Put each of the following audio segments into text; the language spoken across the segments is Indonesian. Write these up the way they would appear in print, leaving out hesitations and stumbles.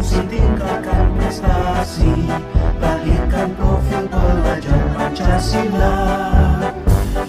berpotensi tingkatkan prestasi, lahirkan profil pelajar Pancasila.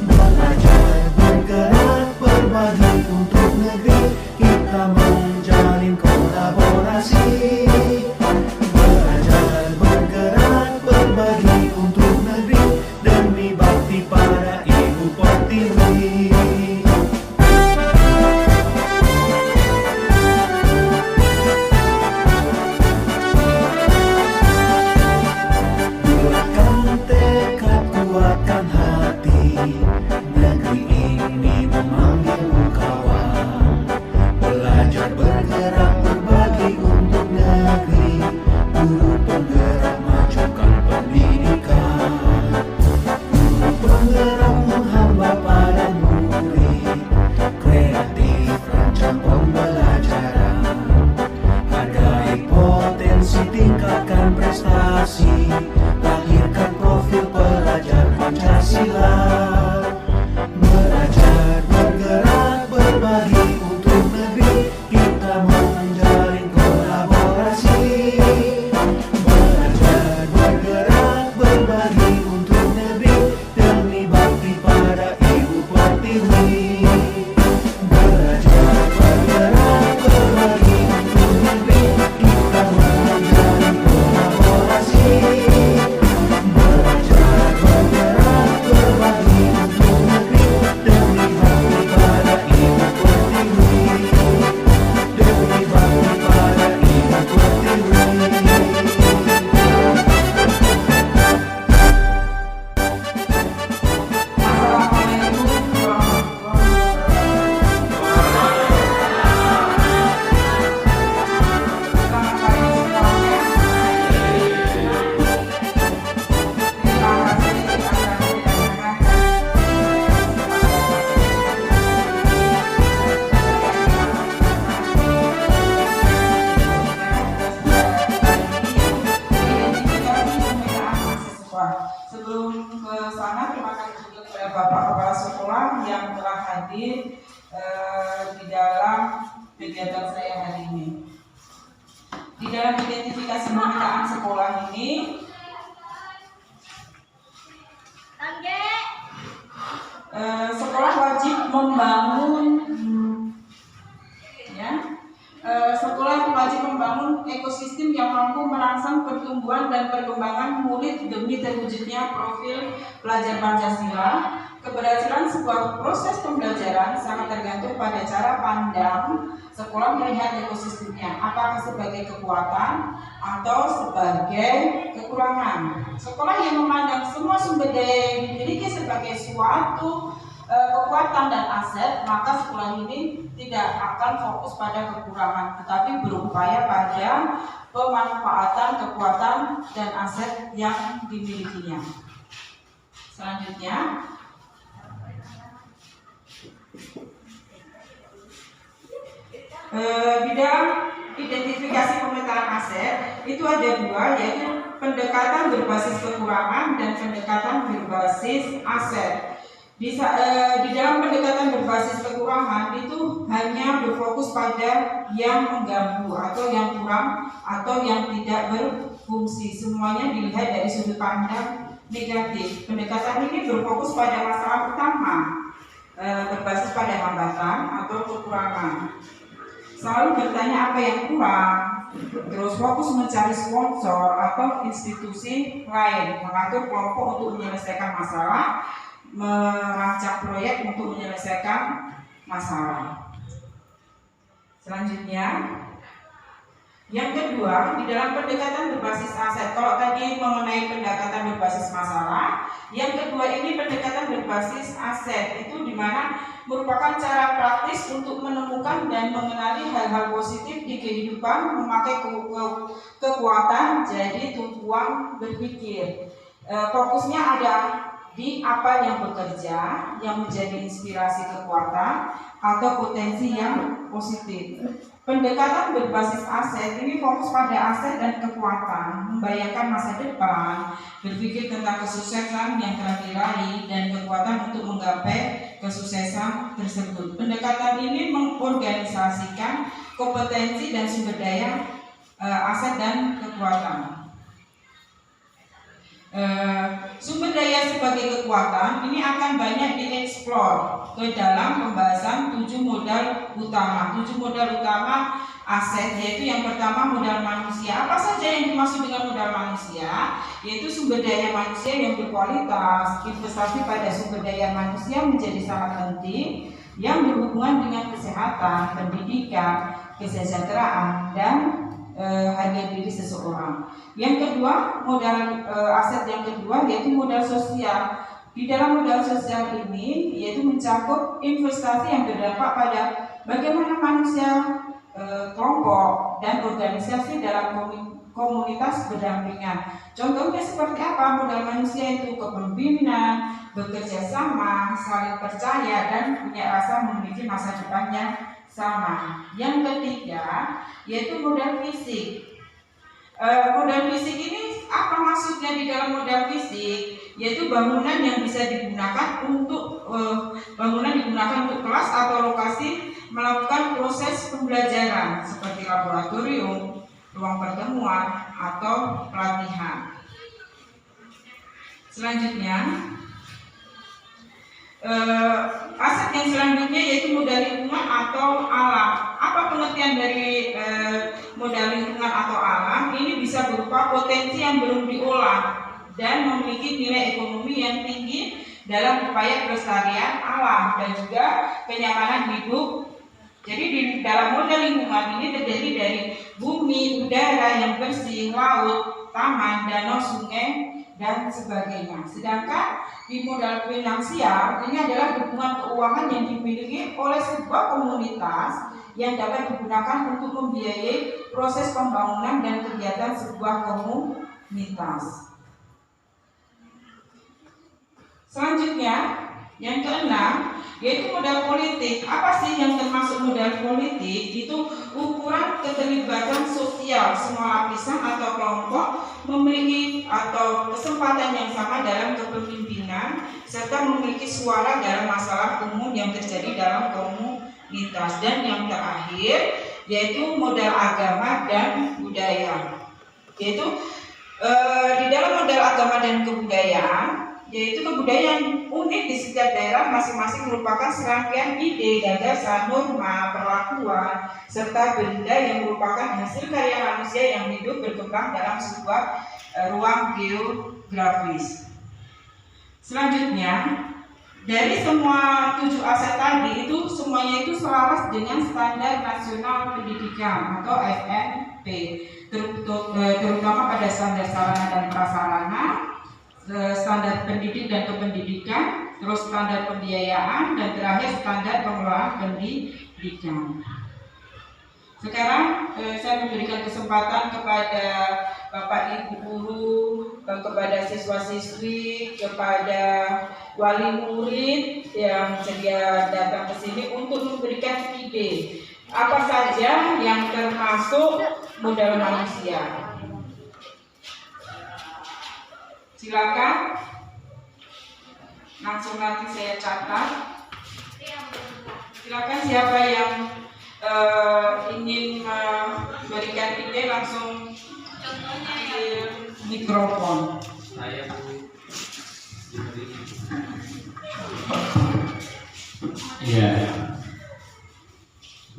Belajar, bergerak, berbagi untuk negeri, kita menjalin kolaborasi. Belajar, bergerak, berbagi untuk negeri, demi bakti pada Ibu Pertiwi. Negeri ini memanggilmu kawan. Belajar, bergerak, berbagi untuk negeri, guru penggerak majukan pendidikan. Guru penggerak menghamba pada murid, kreatif rancang pembelajaran. Hargai potensi, tingkatkan prestasi, lahirkan profil pelajar Pancasila. Belajar, bergerak, berbagi untuk negeri, kita menjalin kolaborasi. Belajar, bergerak, berbagi untuk negeri, demi bakti pada Ibu Pertiwi. Belajar, bergerak, berbagi untuk negeri, kita menjalin kolaborasi. Belajar, bergerak, berbagi untuk negeri, demi bakti pada Ibu Pertiwi. Demi bakti pada Ibu Pertiwi. Sebelum ke sana, terima kasih juga kepada Bapak Kepala Sekolah yang telah hadir di dalam kegiatan saya hari ini. Di dalam identifikasi permintaan sekolah ini, sekolah wajib membangun sekolah wajib membangun ekosistem yang mampu merangsang pertumbuhan dan perkembangan murid demi terwujudnya profil pelajar Pancasila. Keberhasilan sebuah proses pembelajaran sangat tergantung pada cara pandang sekolah melihat ekosistemnya, apakah sebagai kekuatan atau sebagai kekurangan. Sekolah yang memandang semua sumber daya yang dimiliki sebagai suatu kekuatan dan aset, maka sekolah ini tidak akan fokus pada kekurangan, tetapi berupaya pada pemanfaatan kekuatan dan aset yang dimilikinya. Selanjutnya, di dalam identifikasi pemetaan aset itu ada dua, yaitu pendekatan berbasis kekurangan dan pendekatan berbasis aset. Di dalam pendekatan berbasis kekurangan itu hanya berfokus pada yang mengganggu atau yang kurang atau yang tidak berfungsi. Semuanya dilihat dari sudut pandang negatif. Pendekatan ini berfokus pada masalah utama, berbasis pada hambatan atau kekurangan. Selalu bertanya apa yang kurang, terus fokus mencari sponsor atau institusi lain, mengatur kelompok untuk menyelesaikan masalah, merancang proyek untuk menyelesaikan masalah. Selanjutnya, yang kedua, di dalam pendekatan berbasis aset. Kalau tadi mengenai pendekatan berbasis masalah, yang kedua ini pendekatan berbasis aset, itu dimana merupakan cara praktis untuk menemukan dan mengenali hal-hal positif di kehidupan, memakai kekuatan jadi tumpuan berpikir. Fokusnya ada di apa yang bekerja, yang menjadi inspirasi kekuatan atau potensi yang positif. Pendekatan berbasis aset ini fokus pada aset dan kekuatan, membayangkan masa depan, berpikir tentang kesuksesan yang telah diraih dan kekuatan untuk menggapai kesuksesan tersebut. Pendekatan ini mengorganisasikan kompetensi dan sumber daya aset Sumber daya sebagai kekuatan ini akan banyak dieksplor ke dalam pembahasan 7 modal utama. 7 modal utama aset, yaitu yang pertama modal manusia. Apa saja yang dimaksud dengan modal manusia? Yaitu sumber daya manusia yang berkualitas. Investasi pada sumber daya manusia menjadi sangat penting, yang berhubungan dengan kesehatan, pendidikan, kesejahteraan, dan harga diri seseorang. Yang kedua, modal aset yang kedua yaitu modal sosial. Di dalam modal sosial ini yaitu mencakup investasi yang berdampak pada bagaimana manusia, kelompok, dan organisasi dalam komunitas berdampingan. Contohnya seperti apa? Modal manusia itu kepemimpinan, bekerja sama, saling percaya, dan punya rasa memiliki masa depan yang sama. Yang ketiga yaitu modal fisik. Modal fisik ini apa maksudnya di dalam modal fisik? Yaitu bangunan yang bisa digunakan untuk kelas atau lokasi melakukan proses pembelajaran seperti laboratorium, ruang pertemuan, atau pelatihan. Selanjutnya, aset yang selanjutnya yaitu modal lingkungan atau alam. Apa pengertian dari modal lingkungan atau alam? Ini bisa berupa potensi yang belum diolah dan memiliki nilai ekonomi yang tinggi dalam upaya pelestarian alam dan juga kenyamanan hidup. Jadi di dalam modal lingkungan ini terdiri dari bumi, udara yang bersih, laut, taman, danau, sungai, dan sebagainya. Sedangkan di modal finansial ini adalah dukungan keuangan yang dimiliki oleh sebuah komunitas yang dapat digunakan untuk membiayai proses pembangunan dan kegiatan sebuah komunitas. Selanjutnya, yang keenam yaitu modal politik. Apa sih yang termasuk modal politik? Itu ukuran keterlibatan sosial semua lapisan atau kelompok memiliki atau kesempatan yang sama dalam kepemimpinan serta memiliki suara dalam masalah umum yang terjadi dalam komunitas. Dan yang terakhir yaitu modal agama dan budaya. Yaitu di dalam modal agama dan kebudayaan, yaitu kebudayaan unik di setiap daerah masing-masing merupakan serangkaian ide, gagasan, norma, perlakuan, serta benda yang merupakan hasil karya manusia yang hidup berkembang dalam sebuah ruang geografis. Selanjutnya, dari semua 7 aset tadi itu semuanya itu selaras dengan standar nasional pendidikan atau SMP, terutama pada standar sarana dan prasarana, standar pendidik dan kependidikan, terus standar pembiayaan, dan terakhir standar pengelolaan pendidikan. Sekarang saya memberikan kesempatan kepada Bapak Ibu guru, kepada siswa-siswi, kepada wali murid yang sedia datang ke sini untuk memberikan ide apa saja yang termasuk modal manusia. Silakan, langsung nanti saya catat. Silakan siapa yang ingin memberikan ide langsung di mikrofon. Saya ya,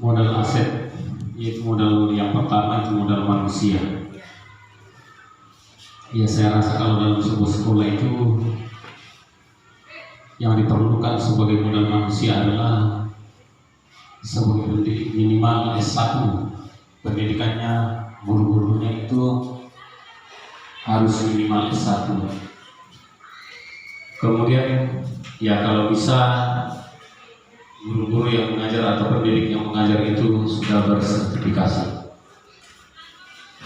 modal aset yaitu modal yang pertama itu modal manusia. Ya, saya rasa kalau dalam sebuah sekolah itu yang diperlukan sebagai modal manusia adalah sebagai pendidik minimal S1. Pendidikannya, guru-gurunya itu harus minimal S1. Kemudian ya kalau bisa guru-guru yang mengajar atau pendidik yang mengajar itu sudah bersertifikasi.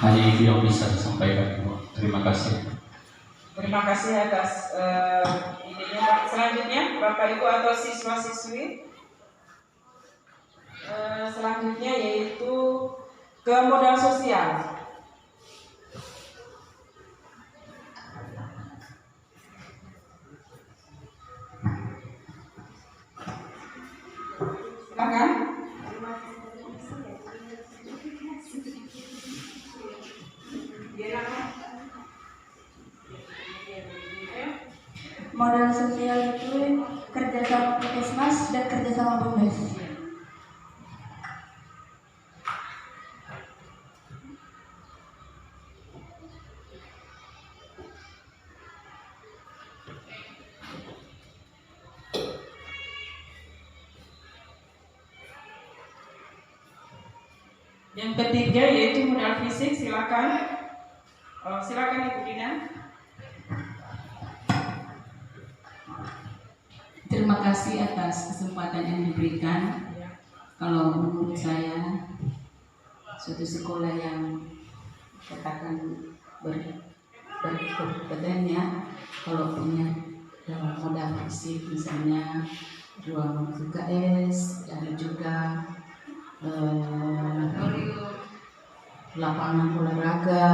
Hanya itu yang bisa disampaikan. Terima kasih. Terima kasih atas idenya. Selanjutnya Bapak Ibu atau siswa-siswi, selanjutnya yaitu ke modal sosial. Silakan. sosial itu kerjasama Puskesmas dan kerjasama BUMDes. Yang ketiga yaitu modal fisik, silakan. Silakan Ibu Dina. Terima kasih atas kesempatan yang diberikan. Kalau menurut saya, suatu sekolah yang katakan berkompeten ya, kalau punya modal fisik misalnya ruang UKS, ada juga lapangan olahraga,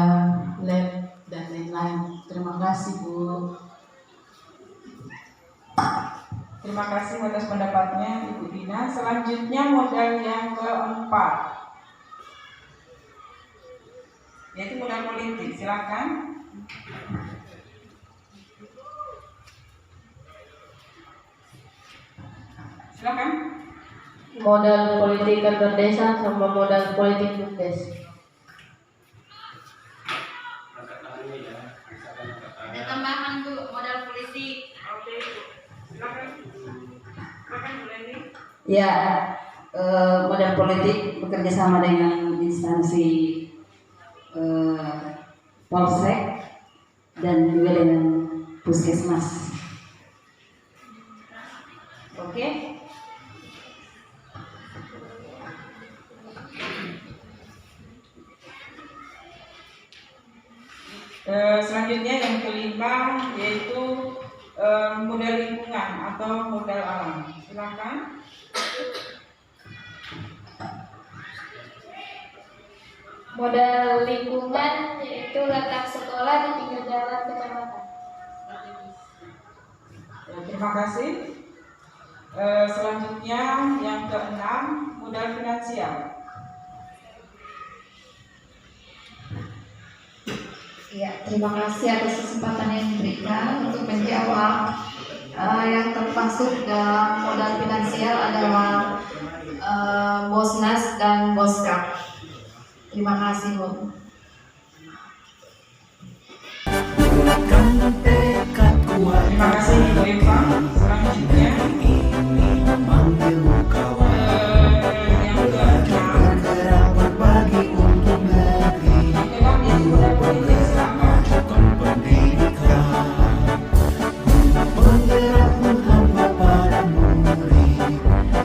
lab dan lain-lain. Terima kasih Bu. Terima kasih atas pendapatnya Ibu Dina. Selanjutnya modal yang keempat, yaitu modal politik. Silakan. Silakan. Modal politik kantor desa sama modal politik BUMDes. Ada tambahan Bu, modal politik. Oke, silakan. Silakan Bu Leni. Ya, modal politik bekerja sama dengan instansi Polsek dan juga dengan Puskesmas. Oke. Selanjutnya yang kelima yaitu modal lingkungan atau modal alam. Silakan. Modal lingkungan yaitu letak sekolah di pinggir jalan kecamatan. Terima kasih. Selanjutnya yang keenam modal finansial. Ya, terima kasih atas kesempatan yang diberikan untuk menjawab. Yang termasuk dalam modal finansial adalah Bosnas dan Boskap. Terima kasih Bu. Bulatkan tekad kuat Terima kasih Bu Eva. Selanjutnya memanggilmu kawan. yang keenam Bergerak berbagi untuk negeri. yang yaitu modal politik. Silakan. Majukan pendidikan. Penggerak menghampa para murid.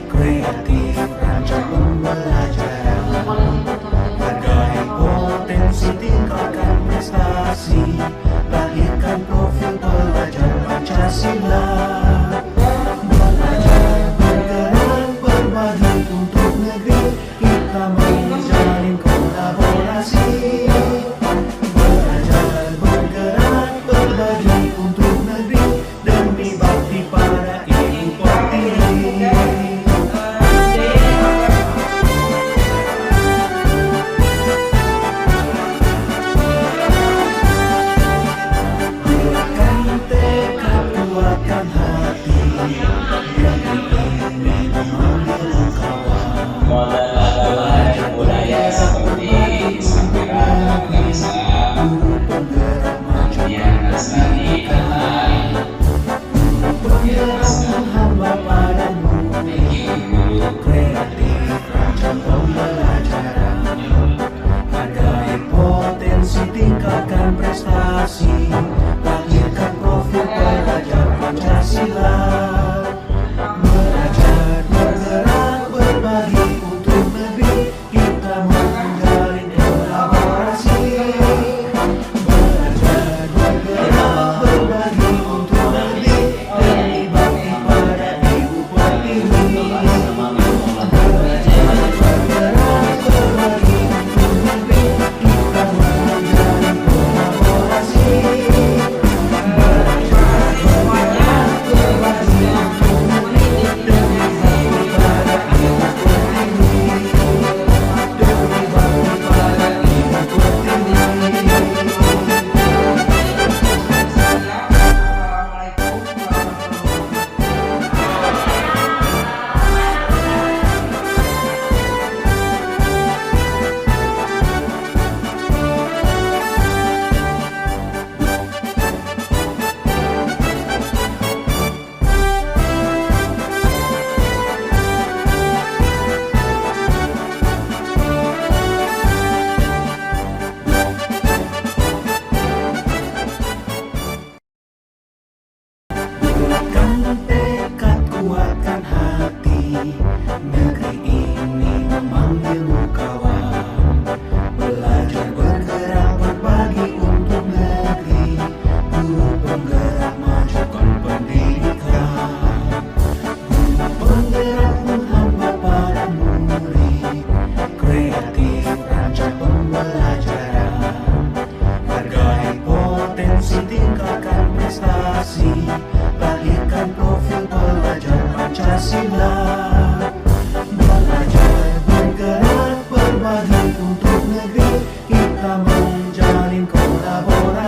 Kreatif rancang pembelajaran. Hargai potensi, tingkatkan prestasi. Lahirkan profil pelajar Pancasila. Belajar, bergerak, berbagi.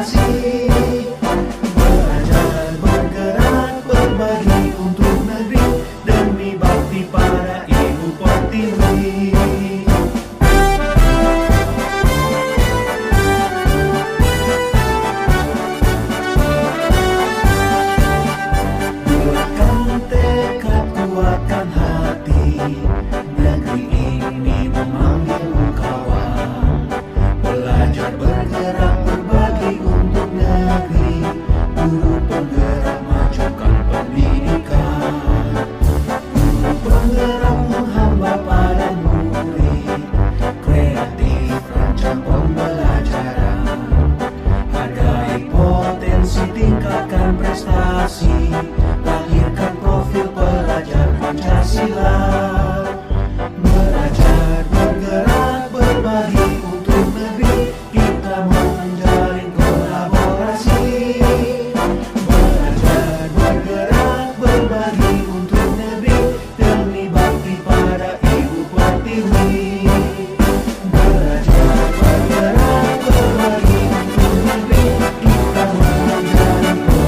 kasih. Belajar bergerak berbagi untuk negeri demi bakti pada Ibu Pertiwi. Buatkan tekad, kuatkan hati, negeri ini memanggilmu kawan. Belajar bergerak